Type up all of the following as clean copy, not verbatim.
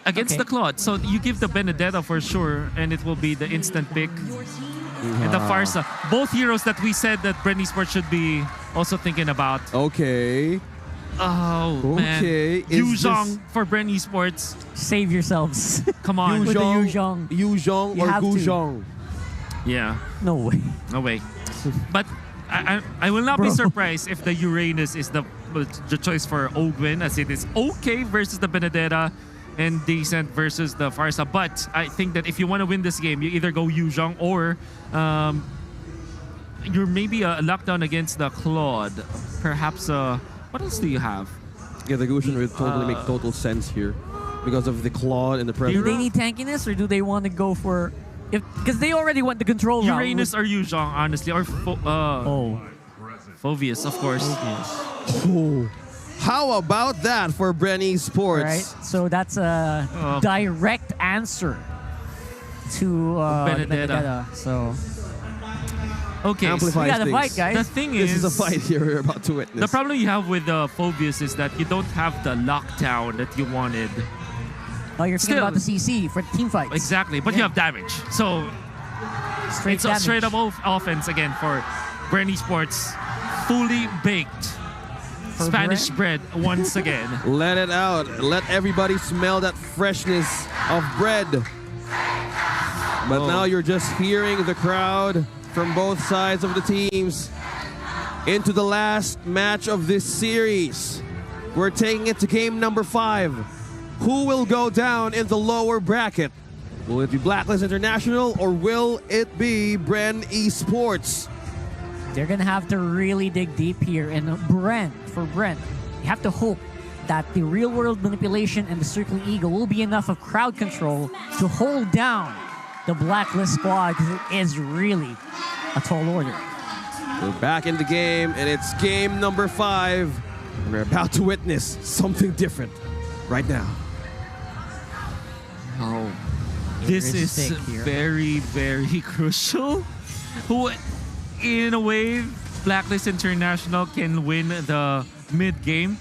against the Claude. So you give the Benedetta for sure, and it will be the instant pick. And the Farsa. Both heroes that we said that BREN Esports should be also thinking about. Okay. Oh, man. Yuzhong for BREN Esports. Save yourselves. Come on. With the Yuzhong. Yuzhong or Guzhong. Yeah. No way. No way. But I will not be surprised if the Uranus is the choice for Ogwin, as it is okay versus the Benedetta and decent versus the Farsa. But I think that if you want to win this game, you either go Yuzhong or you're maybe a lockdown against the Claude. Perhaps, what else do you have? Yeah, the Guzhong would totally make total sense here because of the Claude and the pressure. Do they need tankiness or do they want to go for... Because they already went the control route. Uranus or Yuzhong, honestly. Or Phoveus, of course. Oh. How about that for BREN Esports? Right. So that's a direct answer to Benedetta. So okay, we got a fight, guys. The thing this is a fight here we're about to witness. The problem you have with Phoveus is that you don't have the lockdown that you wanted. Oh, you're thinking about the CC for team fights. Exactly, but you have damage. So it's a straight up offense again for BREN Esports. Fully baked for Spanish bread once again. Let it out. Let everybody smell that freshness of bread. But now you're just hearing the crowd from both sides of the teams into the last match of this series. We're taking it to game number 5. Who will go down in the lower bracket? Will it be Blacklist International or will it be BREN Esports? They're going to have to really dig deep here. And BREN, you have to hope that the real-world manipulation and the circling eagle will be enough of crowd control to hold down the Blacklist squad, because it is really a tall order. We're back in the game, and it's game number 5. And we're about to witness something different right now. Oh, this is very, very crucial. Who, in a way, Blacklist International can win the mid game.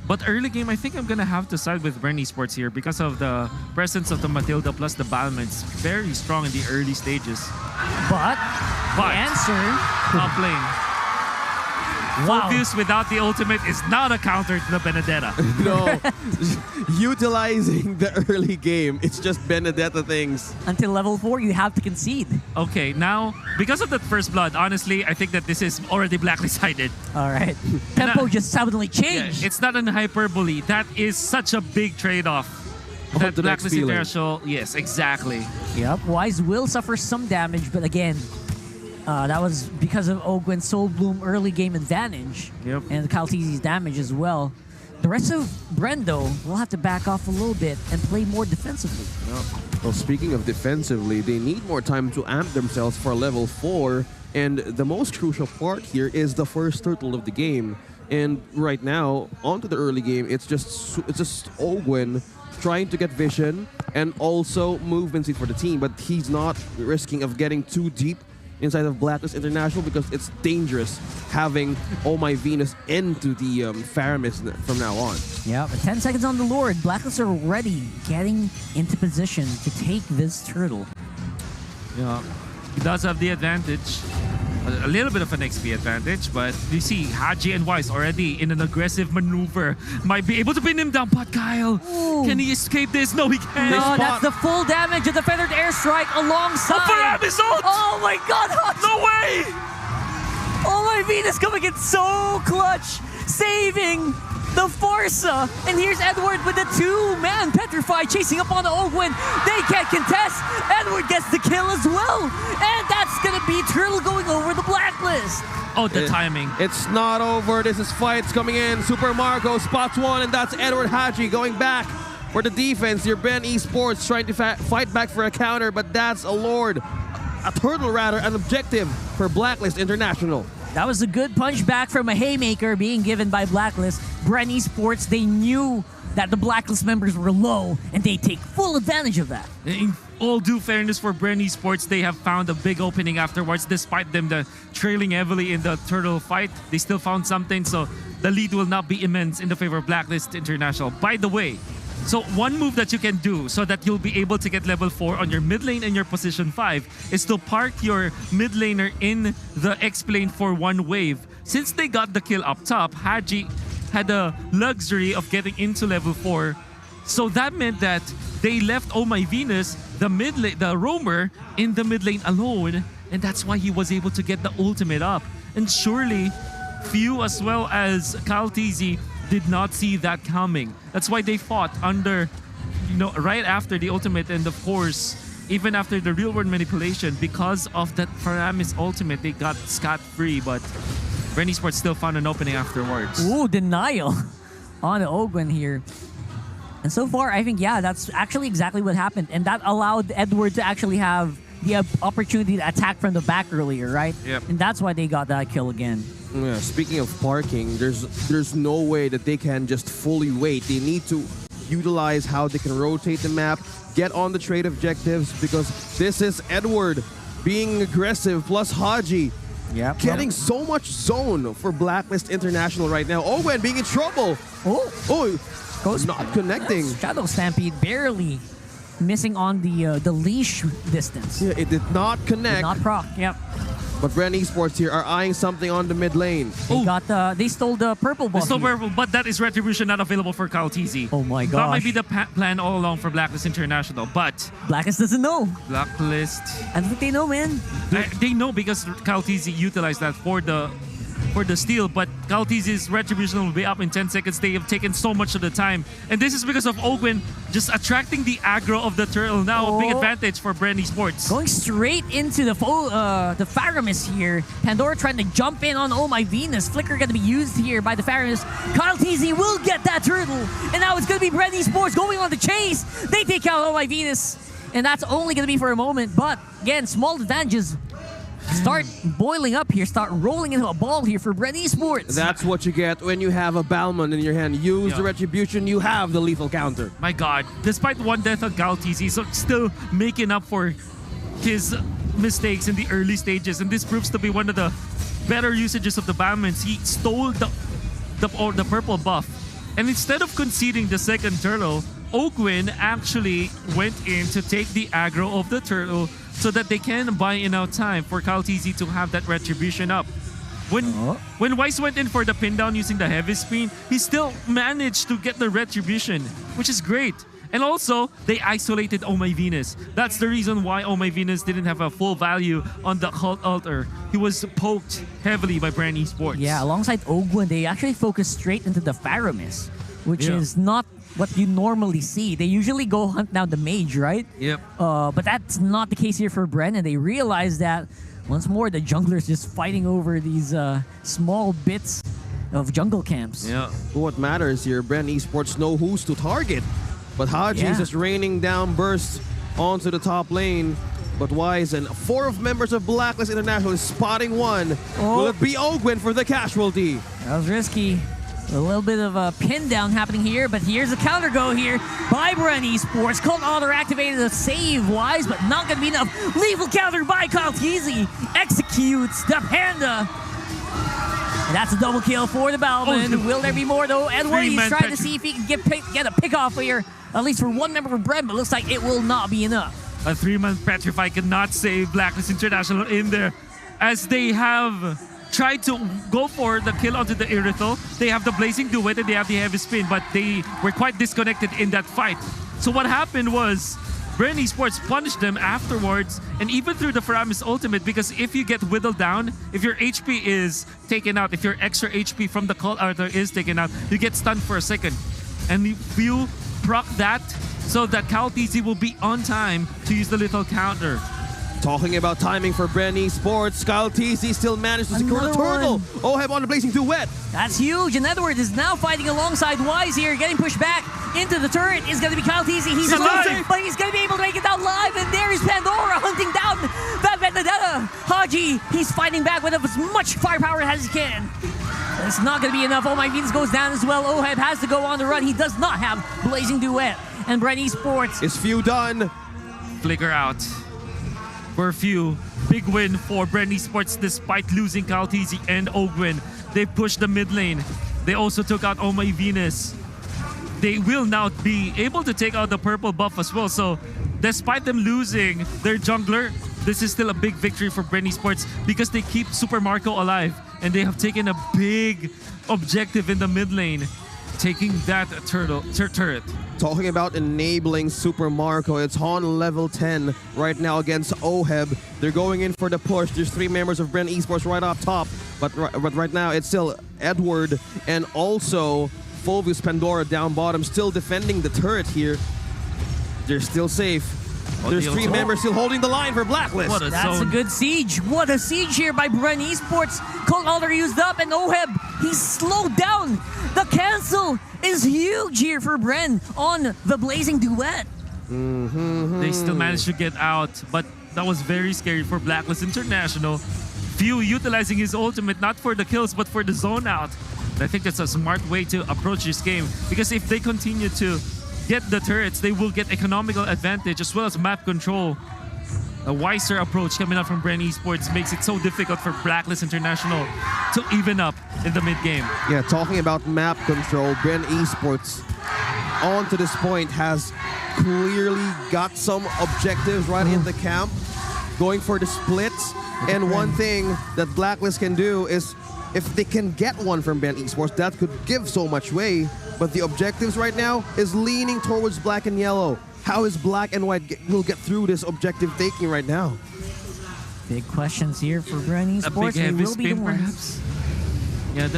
But early game, I think I'm going to have to side with BREN Esports here because of the presence of the Matilda plus the Balma. It's very strong in the early stages. But the answer... Top lane. Phoveus without the ultimate is not a counter to the Benedetta. No. Utilizing the early game, it's just Benedetta things. Until level 4, you have to concede. Okay, now, because of that first blood, honestly, I think that this is already Blacklist-sided. All right. Tempo just suddenly changed. Yeah, it's not an hyperbole. That is such a big trade-off. That Blacklist International, yes, exactly. Yep, Wise will suffer some damage, but again, that was because of Ogwen's Soul Bloom early game advantage. Yep. And Kaltizi's damage as well. The rest of BREN, though, will have to back off a little bit and play more defensively. Yep. Well, speaking of defensively, they need more time to amp themselves for level 4. And the most crucial part here is the first turtle of the game. And right now, onto the early game, it's just Ogwen trying to get vision and also movement speed for the team. But he's not risking of getting too deep inside of Blacklist International because it's dangerous having Oh My Venus into the Faramis from now on. Yeah, but 10 seconds on the Lord. Blacklist are already getting into position to take this turtle. Yeah, he does have the advantage. A little bit of an XP advantage, but you see Haji and Wise already in an aggressive maneuver. Might be able to pin him down, but Kyle, can he escape this? No, he can't. No, that's the full damage of the Feathered Airstrike alongside. Faramis ult! Oh my god, Haji! No way! Oh my Venus coming in so clutch, saving the Forza. And here's Edward with the 2-man Petrify chasing up on the Ogwen. They can't contest. Edward gets the kill as well. And that's going to be Turtle going over the Blacklist. Oh, the timing. It's not over. This is fights coming in. Super Marco spots one, and that's Edward Haji going back for the defense. Your BREN Esports trying to fight back for a counter, but that's a Lord. A turtle, rather, an objective for Blacklist International. That was a good punch back from a haymaker being given by Blacklist. BREN Esports, they knew that the Blacklist members were low, and they take full advantage of that. In all due fairness for BREN Esports, they have found a big opening afterwards. Despite them trailing heavily in the turtle fight, they still found something, so the lead will not be immense in the favor of Blacklist International. By the way, So one move that you can do so that you'll be able to get level 4 on your mid lane and your position 5 is to park your mid laner in the X lane for one wave. Since they got the kill up top, Haji had the luxury of getting into level 4. So that meant that they left Oh My Venus, the roamer, in the mid lane alone. And that's why he was able to get the ultimate up. And surely, few as well as Kaltizi did not see that coming. That's why they fought under, right after the ultimate, and of course, even after the real world manipulation, because of that Faramis ultimate, they got scot-free, but BREN Esports still found an opening afterwards. Ooh, denial on Ogwen here. And so far, I think, yeah, that's actually exactly what happened. And that allowed Edward to actually have the opportunity to attack from the back earlier, right? Yep. And that's why they got that kill again. Yeah, speaking of parking, there's no way that they can just fully wait. They need to utilize how they can rotate the map, get on the trade objectives, because this is Edward being aggressive, plus Haji. Yeah, Getting so much zone for Blacklist International right now. Ogwen being in trouble. Oh, goes not connecting. Shadow Stampede barely missing on the leash distance. Yeah, it did not connect. Did not proc. Yep. But BREN Esports here are eyeing something on the mid lane. They stole the purple buff. They stole purple, but that is retribution not available for Kaltizi. Oh my gosh. That might be the plan all along for Blacklist International, but Blacklist doesn't know. Blacklist, I don't think they know, man. they know because Kaltizi utilized that for the steal, but Kaltizi's retribution will be up in 10 seconds. They have taken so much of the time, and this is because of Ogwen just attracting the aggro of the turtle. Now a big advantage for BREN Esports. Going straight into the Faramis here. Pandora trying to jump in on Oh My Venus. Flicker going to be used here by the Faramis. Kaltizi will get that turtle, and now it's going to be BREN Esports going on the chase. They take out Oh My Venus, and that's only going to be for a moment, but again, small advantages start boiling up here, start rolling into a ball here for BREN Esports. That's what you get when you have a Balmond in your hand. Use the retribution, you have the lethal counter. My God, despite one death on Kaltizi, he's still making up for his mistakes in the early stages, and this proves to be one of the better usages of the Balmonds. He stole the purple buff, and instead of conceding the second turtle, Ogwen actually went in to take the aggro of the turtle so that they can buy enough time for Kaltizi to have that retribution up. When Weiss went in for the pin down using the heavy spin, he still managed to get the retribution, which is great. And also, they isolated Oh My Venus. That's the reason why Oh My Venus didn't have a full value on the cult altar. He was poked heavily by BREN Esports. Yeah, alongside Ogwen, they actually focus straight into the Faramis, which is not what you normally see. They usually go hunt down the mage, right? Yep. But that's not the case here for BREN, and they realize that once more the junglers just fighting over these small bits of jungle camps. Yeah. What matters here, BREN Esports know who's to target. But Haji is just raining down bursts onto the top lane. But Wise and 4 of members of Blacklist International is spotting one. Will it be Ogwen for the casualty? That was risky. A little bit of a pin down happening here, but here's a counter go here by BREN Esports. Cult auto activated to save Wise, but not gonna be enough. Lethal counter by Kaltizi. Executes the Panda. And that's a double kill for the Balmond. Will there be more though? Edward, he's trying to see if he can get a pick off here, at least for one member of BREN, but looks like it will not be enough. A 3-man Petrify cannot save Blacklist International in there, as they have tried to go for the kill onto the Irithel. They have the Blazing Duet and they have the Heavy Spin, but they were quite disconnected in that fight. So what happened was BREN Esports punished them afterwards, and even through the Faramis ultimate, because if you get whittled down, if your HP is taken out, if your extra HP from the call altar is taken out, you get stunned for a second. And if you proc that, so that Kaltizi will be on time to use the little counter. Talking about timing for BREN Esports, Kaltizi still managed to secure the turtle. Oheb on the Blazing Duet. That's huge, and Edward is now fighting alongside Wise here, getting pushed back into the turret. Is going to be Kaltizi. He's alive, but he's going to be able to make it down live, and there is Pandora hunting down that Vendetta. Haji, he's fighting back with as much firepower as he can. It's not going to be enough. Oh My Venus goes down as well. Oheb has to go on the run. He does not have Blazing Duet. And BREN Esports. Is few done. Flicker out. For few. Big win for BREN Esports despite losing Kaltizi and Ogwen. They pushed the mid lane. They also took out Oh My Venus. they will now be able to take out the purple buff as well. So despite them losing their jungler, this is still a big victory for BREN Esports because they keep Super Marco alive and they have taken a big objective in the mid lane, taking that turret. Talking about enabling Super Marco, it's on level 10 right now against Oheb. They're going in for the push. There's 3 members of BREN Esports right up top, but right now it's still Edward and also Fulvius Pandora down bottom, still defending the turret here. They're still safe. There's 3 members still holding the line for Blacklist. That's a good siege. What a siege here by BREN Esports. Cold Alder used up and Oheb, he's slowed down. The cancel is huge here for BREN on the Blazing Duet. They still managed to get out, but that was very scary for Blacklist International. Few utilizing his ultimate, not for the kills, but for the zone out. And I think that's a smart way to approach this game, because if they continue to get the turrets, they will get economical advantage as well as map control. A wiser approach coming out from BREN Esports makes it so difficult for Blacklist International to even up in the mid game. Yeah, talking about map control, BREN Esports on to this point has clearly got some objectives right in the camp, going for the splits. And one thing that Blacklist can do is, if they can get one from BREN Esports, that could give so much way. But the objectives right now is leaning towards black and yellow. How is black and white will get through this objective taking right now? Big questions here for BREN Esports. A big heavy spin, perhaps? Yeah,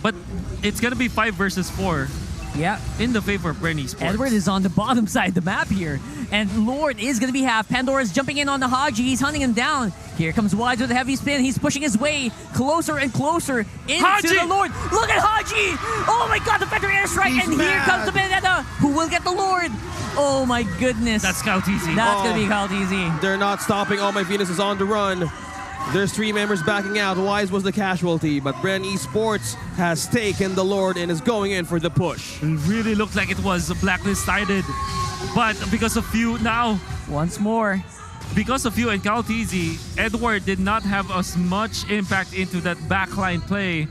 but it's going to be 5 versus 4. Yeah. In the favor of BREN Esports. Edward is on the bottom side of the map here. And Lord is going to be half. Pandora's jumping in on the Haji. He's hunting him down. Here comes Wise with a heavy spin. He's pushing his way closer and closer into Haji! the Lord. Look at Haji! Oh my god, the Feather Airstrike. And here comes the Vendetta, who will get the Lord. Oh my goodness. That's Kaltizi. That's going to be Kaltizi. They're not stopping. Oh My Venus is on the run. There's 3 members backing out. Wise was the casualty, but BREN Esports has taken the Lord and is going in for the push. It really looked like it was Blacklist-sided, but because of you now, once more, because of you and Kaltizi, Edward did not have as much impact into that backline play,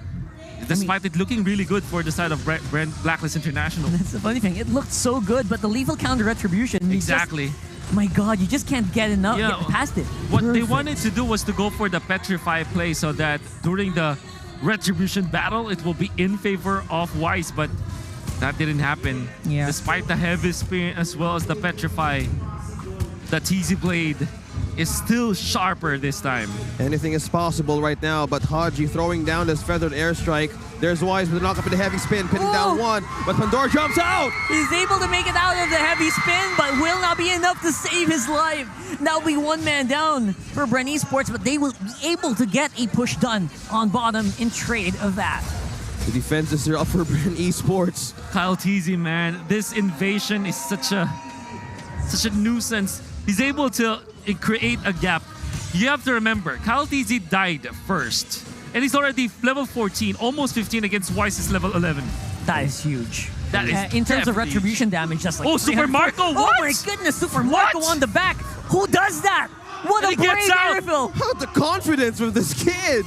despite it looking really good for the side of Blacklist International. That's the funny thing. It looked so good, but the lethal counter retribution. Exactly. My god, you just can't get enough, get past it. What they wanted to do was to go for the Petrify play so that during the retribution battle, it will be in favor of Wise, but that didn't happen. Yeah. Despite the heavy spin as well as the Petrify, the TZ Blade is still sharper this time. Anything is possible right now, but Haji throwing down this feathered airstrike. There's Wise with a knock up in the heavy spin, pinning down one, but Pandora jumps out! He's able to make it out of the heavy spin, but will not be enough to save his life. That'll be 1 man down for BREN Esports, but they will be able to get a push done on bottom in trade of that. The defenses are up for BREN Esports. Kaltizi, man, this invasion is such a nuisance. He's able to create a gap. You have to remember, Kaltizi died first. And he's already level 14, almost 15 against Wise's level 11. That is huge. That is in terms of definitely retribution damage, just like... Oh, Super Marco, what? Oh my goodness, Super Marco on the back. Who does that? What And a he gets brave out. airfill. How the confidence with this kid!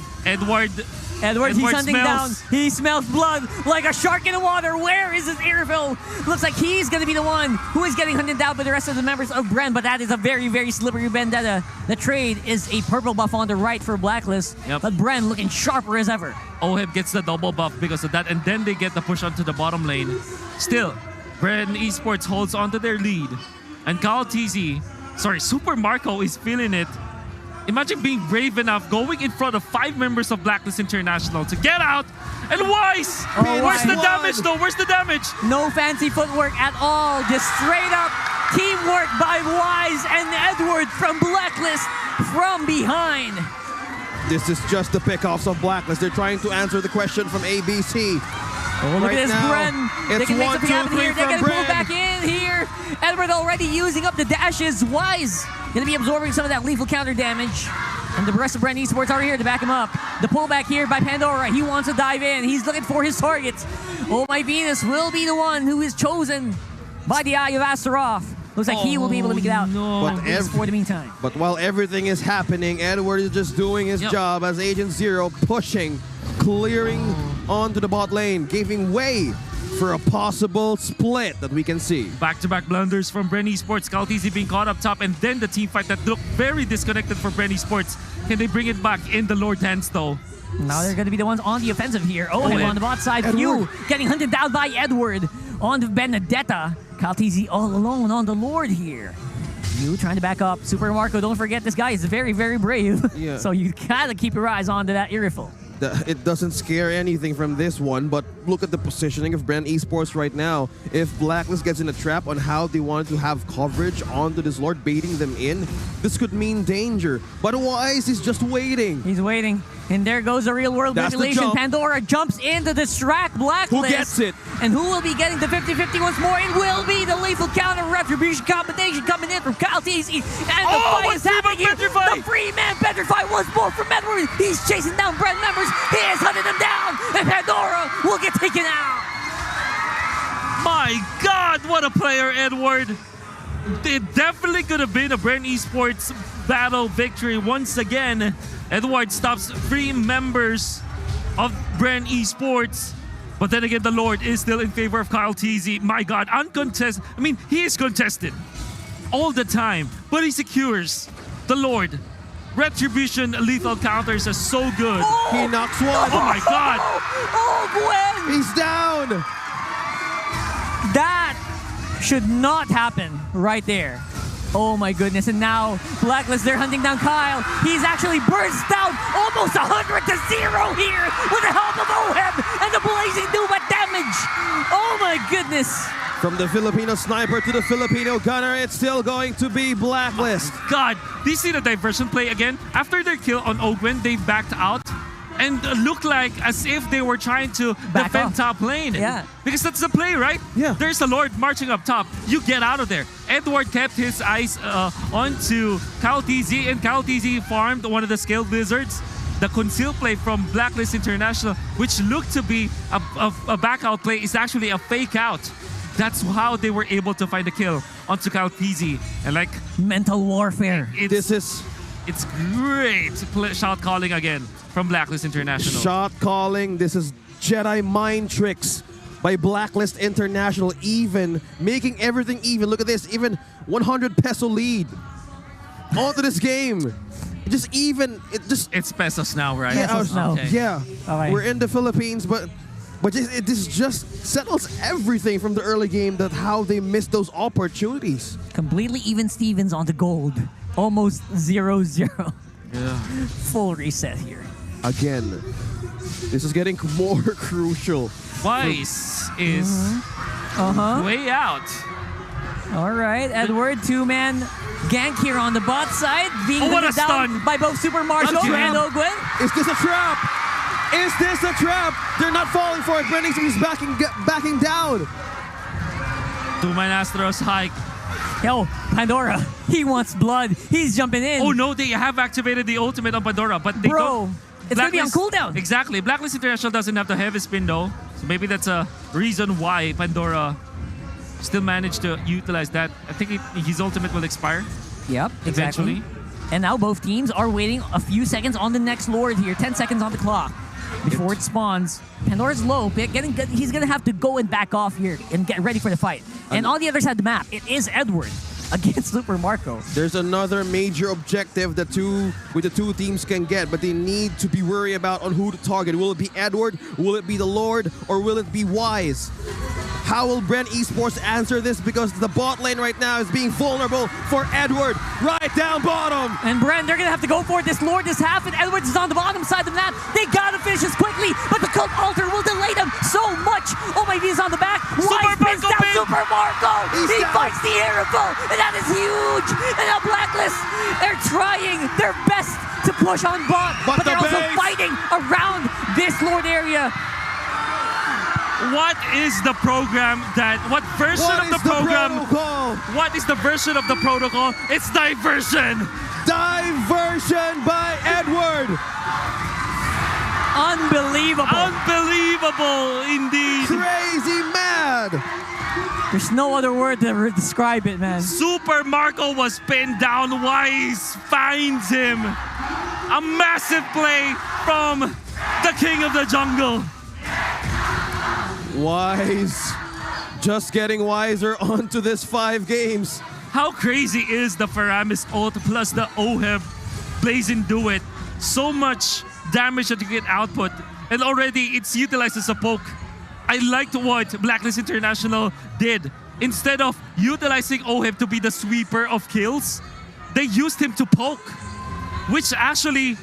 Edward He's hunting smells. down. He smells blood like a shark in the water. Where is his airfill? Looks like he's going to be the one who is getting hunted down by the rest of the members of BREN, but that is a very, very slippery vendetta. The trade is a purple buff on the right for Blacklist, but BREN looking sharper as ever. Oheb gets the double buff because of that, and then they get the push onto the bottom lane. Still, BREN Esports holds onto their lead, and Super Marco is feeling it. Imagine being brave enough, going in front of 5 members of Blacklist International to get out, and Wise! Where's the damage though? Where's the damage? No fancy footwork at all, just straight up teamwork by Wise and Edward from Blacklist from behind. This is just the pickoffs of Blacklist. They're trying to answer the question from ABC. Oh, look at this, BREN. They It's can make 1, 2, something happen 3 here. They're from going to pull BREN. back in here. Edward already using up the dashes. Wise going to be absorbing some of that lethal counter damage. And the rest of BREN Esports are here to back him up. The pullback here by Pandora. He wants to dive in. He's looking for his targets. Oh My Venus will be the one who is chosen by the Eye of Astaroth. Looks like he will be able to make it out. No. For the meantime. But while everything is happening, Edward is just doing his job as Agent Zero, pushing, clearing onto the bot lane, giving way for a possible split that we can see. Back-to-back blunders from BREN Esports. CalTZ being caught up top, and then the team fight that looked very disconnected for BREN Esports. Can they bring it back in the Lord hands though? Now they're going to be the ones on the offensive here. Oh, and on the bot side, Few getting hunted down by Edward. On to Benedetta. CalTZ all alone on the Lord here. You trying to back up. Super Marco, don't forget this guy is very, very brave. Yeah. So you gotta keep your eyes on to that Irifle. It doesn't scare anything from this one, but look at the positioning of BREN Esports right now. If Blacklist gets in a trap on how they want to have coverage onto this Lord, baiting them in, this could mean danger. But Wise is just waiting. He's waiting. And there goes the real world manipulation. Pandora jumps in to distract Blacklist. Who gets it? And who will be getting the 50-50 once more? It will be the lethal counter retribution combination coming in from CalTZ. And the fight is happening here. The free man Petrify once more from Edward. He's chasing down BREN members. He is hunting them down. And Pandora will get taken out. My God, what a player, Edward. It definitely could have been a BREN Esports battle victory once again. Edward stops 3 members of BREN Esports. But then again, the Lord is still in favor of CalTZ. My God, uncontested. I mean, he is contested all the time, but he secures the Lord. Retribution lethal counters are so good. He knocks one. Oh my God. Oh, Gwen. He's down. That should not happen right there. Oh my goodness, and now Blacklist, they're hunting down Kyle. He's actually burst down almost 100-0 here with the help of Ohem and the blazing Duma damage. Oh my goodness. From the Filipino sniper to the Filipino gunner, it's still going to be Blacklist. God, do you see the diversion play again? After their kill on Ogwen, they backed out and looked like as if they were trying to defend top lane. Yeah. Because that's the play, right? Yeah. There's a Lord marching up top. You get out of there. Edward kept his eyes onto CalTZ, and CalTZ farmed one of the scaled lizards. The conceal play from Blacklist International, which looked to be a back out play, is actually a fake out. That's how they were able to find the kill onto CalTZ. And like mental warfare. It's great shot calling again from Blacklist International. Shot calling. This is Jedi mind tricks by Blacklist International, even making everything even. Look at this, even 100 peso lead onto this game. It's pesos now, right? Yeah, pesos now. Okay. Yeah. Okay. We're in the Philippines, but this just settles everything from the early game, that how they missed those opportunities. Completely even Stevens on the gold. Almost 0-0. Yeah. Full reset here. Again, this is getting more crucial. Wise is way out. All right, Edward, 2-man gank here on the bot side. Being hunted down by both Super Marshall and Ogwen. Is this a trap? Is this a trap? They're not falling for it. BREN is backing down. 2-man Astros hike. Yo, Pandora, he wants blood. He's jumping in. Oh no, they have activated the ultimate on Pandora, but they don't. It's going to be on cooldown. Exactly. Blacklist International doesn't have the heavy spin though. So maybe that's a reason why Pandora still managed to utilize that. I think his ultimate will expire. Yep, eventually. Exactly. And now both teams are waiting a few seconds on the next Lord here. 10 seconds on the clock before it spawns. Pandora's low. He's going to have to go and back off here and get ready for the fight. And on the other side of the map, it is Edward against Super Marco. There's another major objective that the two teams can get, but they need to be worried about on who to target. Will it be Edward? Will it be the Lord? Or will it be Wise? How will BREN Esports answer this? Because the bot lane right now is being vulnerable for Edward right down bottom. And BREN, they're going to have to go for it. This Lord is half, and Edwards is on the bottom side of the map. They got to finish this quickly, but the Cult Altar will delay them so much. Oh my, he's on the back. Wise pins down Super Marco. He fights the Irritable, and that is huge. And now Blacklist, they're trying their best to push on bot, but they're also fighting around this Lord area. What is the program what version of the program? What is the version of the protocol? It's diversion. Diversion by Edward. Unbelievable. Unbelievable indeed. Crazy mad. There's no other word to describe it, man. Super Marco was pinned down. Wise finds him. A massive play from the King of the Jungle. Wise. Just getting wiser onto this 5 games. How crazy is the Faramis ult plus the OHEB Blazing Duet? So much damage that you can output, and already it's utilized as a poke. I liked what Blacklist International did. Instead of utilizing OHEB to be the sweeper of kills, they used him to poke, which actually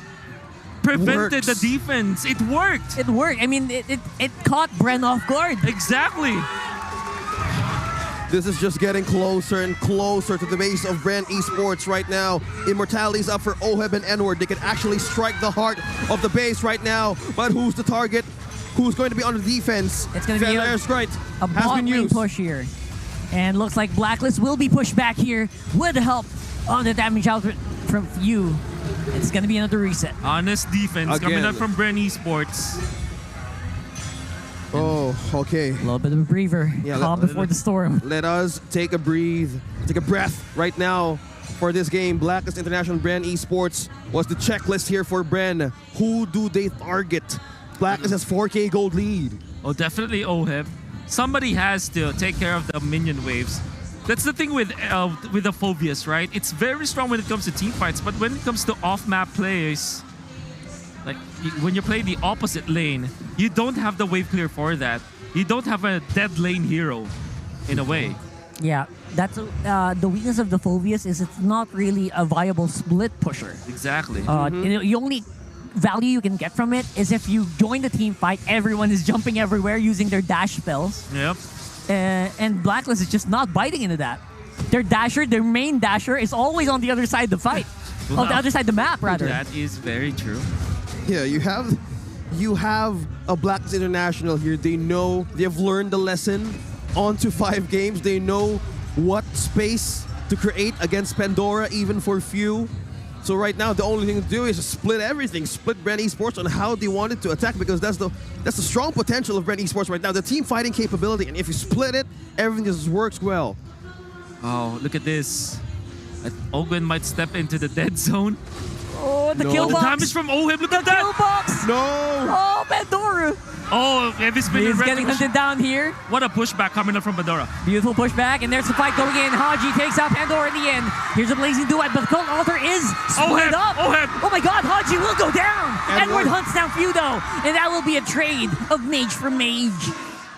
prevented the defense. It worked. It worked. I mean, it caught BREN off guard. Exactly. This is just getting closer and closer to the base of BREN Esports right now. Immortality's up for OHEB and N-Word. They can actually strike the heart of the base right now. But who's the target? Who's going to be on the defense? It's going to be a bot lane push here. And looks like Blacklist will be pushed back here with the help of the damage output from you. It's going to be another reset. Honest defense coming up from BREN Esports. Oh, okay. A little bit of a breather. Yeah, calm before the storm. Let us take a breath right now for this game. Blacklist International BREN Esports was the checklist here for BREN. Who do they target? Blacklist has 4K gold lead. Oh, definitely OHEB. Somebody has to take care of the minion waves. That's the thing with the Phobias, right? It's very strong when it comes to team fights, but when it comes to off-map plays, like when you play the opposite lane, you don't have the wave clear for that. You don't have a dead lane hero, in a way. Yeah, that's the weakness of the Phobias is it's not really a viable split pusher. Exactly. The only value you can get from it is if you join the team fight, everyone is jumping everywhere using their dash spells. Yep. And Blacklist is just not biting into that. Their main dasher, is always on the other side of the fight. Wow. On the other side of the map, rather. That is very true. Yeah, you have a Blacklist International here. They have learned the lesson. On to 5 games. They know what space to create against Pandora, even for few. So right now, the only thing to do is split everything. Split BREN Esports on how they wanted to attack, because that's the strong potential of BREN Esports right now. The team fighting capability, and if you split it, everything just works well. Oh, look at this. Ogwen might step into the dead zone. Oh, the kill box. The damage from OHEB, look at that. Kill box. No. Oh, Pandora. Oh, heavy spin. He's getting hunted down here. What a pushback coming up from Pandora. Beautiful pushback, and there's the fight going in. Haji takes out Pandora in the end. Here's a blazing duet, but the Cold Altar is split up. Oh my god, Haji will go down. Edward hunts down Feudo, and that will be a trade of mage for mage.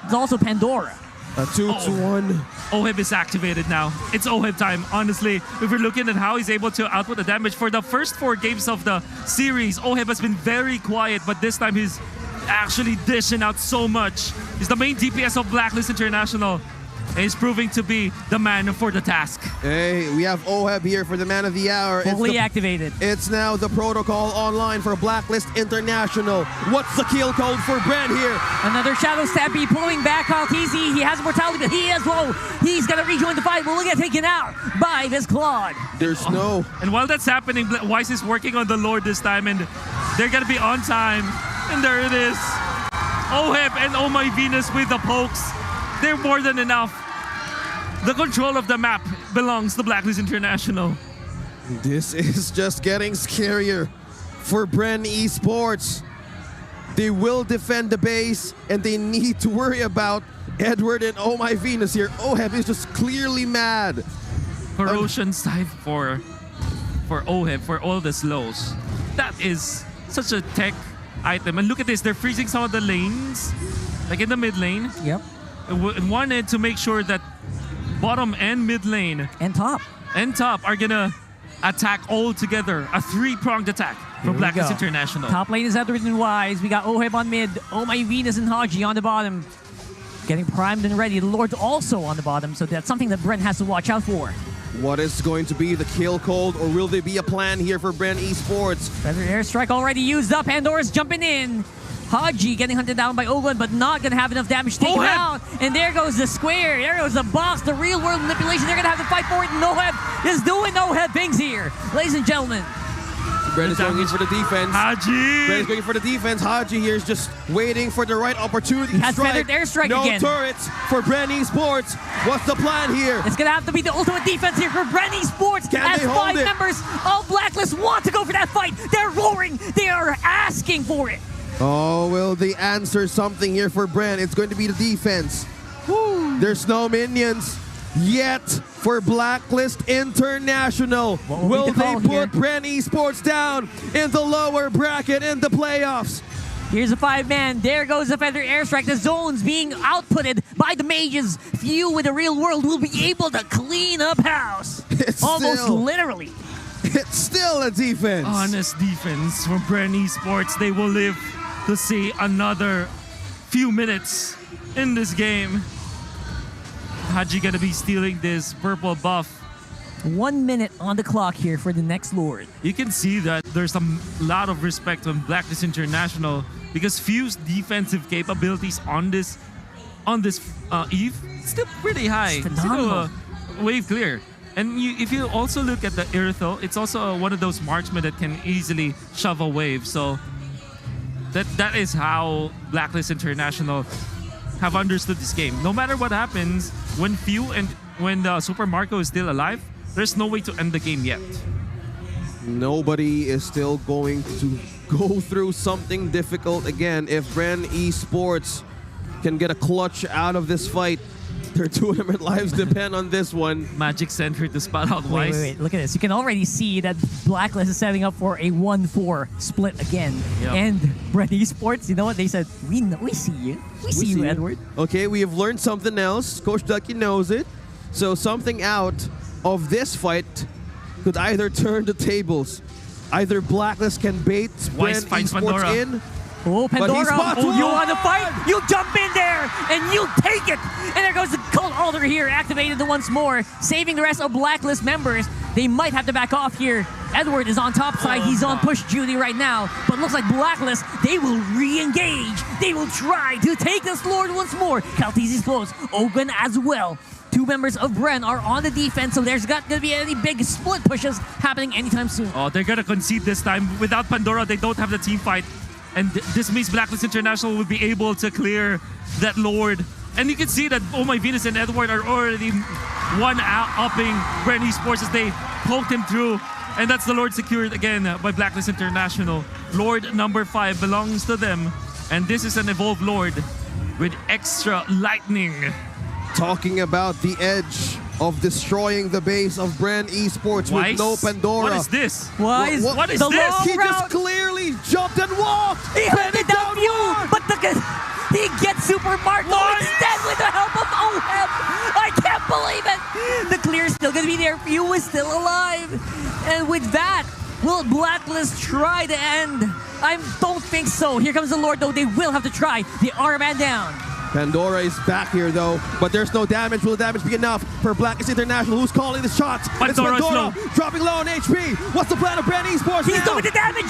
It's also Pandora. A 2-1. OHEB is activated now. It's OHEB time. Honestly, if we're looking at how he's able to output the damage for the first 4 games of the series, OHEB has been very quiet, but this time he's actually dishing out so much. He's the main DPS of Blacklist International, and he's proving to be the man for the task. Hey, we have OHEB here for the man of the hour. Fully activated. It's now the protocol online for Blacklist International. What's the kill code for BREN here? Another Shadow Stampede pulling back Kaltisi. He has mortality, but he is low. He's going to rejoin the fight. Will get taken out by this Claude. There's no... And while that's happening, Weiss is working on the Lord this time, and they're going to be on time. And there it is. OHEB and Oh My Venus with the pokes. They're more than enough. The control of the map belongs to Blacklist International. This is just getting scarier for BREN Esports. They will defend the base, and they need to worry about Edward and Oh My Venus here. OHEB is just clearly mad. Corrosion side for OHEB for all the slows. That is such a tech item. And look at this, they're freezing some of the lanes, like in the mid lane. Yep. And wanted to make sure that bottom and mid lane and top are gonna attack all together. A 3-pronged attack from Blacklist International. Top lane is Edward and Wise. We got OHEB on mid, Oh My Venus and Haji on the bottom. Getting primed and ready. The Lord's also on the bottom, so that's something that BREN has to watch out for. What is going to be the kill code, or will there be a plan here for BREN Esports? Feather Airstrike already used up. Pandora's jumping in. Haji getting hunted down by Ogwen, but not going to have enough damage to take him out. And there goes the square. There goes the box, the real world manipulation. They're going to have to fight for it. OHEB is doing OHEB things here. Ladies and gentlemen. BREN is going in for the defense. Haji! BREN is going for the defense. Haji here is just waiting for the right opportunity to has strike. Feathered Airstrike again. No turrets for BREN Esports. What's the plan here? It's going to have to be the ultimate defense here for BREN Esports. As 5 members of Blacklist want to go for that fight. They're roaring. They are asking for it. Oh, will they answer something here for BREN? It's going to be the defense. There's no minions yet for Blacklist International. Will they put BREN Esports down in the lower bracket in the playoffs? Here's a 5-man. There goes the Feather Airstrike. The zones being outputted by the mages. Few in the real world will be able to clean up house. Almost literally. It's still a defense. Honest defense from BREN Esports. They will live to see another few minutes in this game. Haji gonna be stealing this purple buff. 1 minute on the clock here for the next Lord. You can see that there's a lot of respect on Blacklist International because Few's defensive capabilities on this Eve still pretty high. It's phenomenal. Still wave clear. And if you also look at the Irithel, it's also one of those marksmen that can easily shove a wave. So that is how Blacklist International have understood this game. No matter what happens, when Few and when Super Marco is still alive, there's no way to end the game yet. Nobody is still going to go through something difficult again. If BREN Esports can get a clutch out of this fight, their tournament lives depend on this one. Magic sent her to spot out Weiss. Wait. Look at this. You can already see that Blacklist is setting up for a 1-4 split again. Yep. And BREN Esports, you know what? They said, we see you. We see you, Edward. Okay, we have learned something else. Coach Ducky knows it. So something out of this fight could either turn the tables. Either Blacklist can bait BREN Esports in. Oh, Pandora, you want to fight? You jump in there and you take it. And there goes the Cold Alder here, activated once more, saving the rest of Blacklist members. They might have to back off here. Edward is on top side. He's on push duty right now. But looks like Blacklist, they will re-engage. They will try to take this Lord once more. Kaltizi's close. Ogun as well. Two members of BREN are on the defense, so there's not going to be any big split pushes happening anytime soon. Oh, they're going to concede this time. Without Pandora, they don't have the team fight. And this means Blacklist International will be able to clear that Lord. And you can see that Oh My Venus and Edward are already one-upping BREN Esports as they poked him through. And that's the Lord secured again by Blacklist International. Lord number 5 belongs to them. And this is an evolved Lord with extra lightning. Talking about the edge of destroying the base of BREN Esports with no Pandora. What is this? What is this? He just clearly jumped and walked. He held it down Few, but he gets Super Marco instead with the help of OHEB. I can't believe it. The clear is still going to be there. Few is still alive. And with that, will Blacklist try to end? I don't think so. Here comes the Lord, though. They will have to try. The R-Man down. Pandora is back here, though, but there's no damage. Will the damage be enough for Blacklist International? Who's calling the shots? It's Pandora, dropping low on HP. What's the plan of BREN Esports He's now? doing the damage.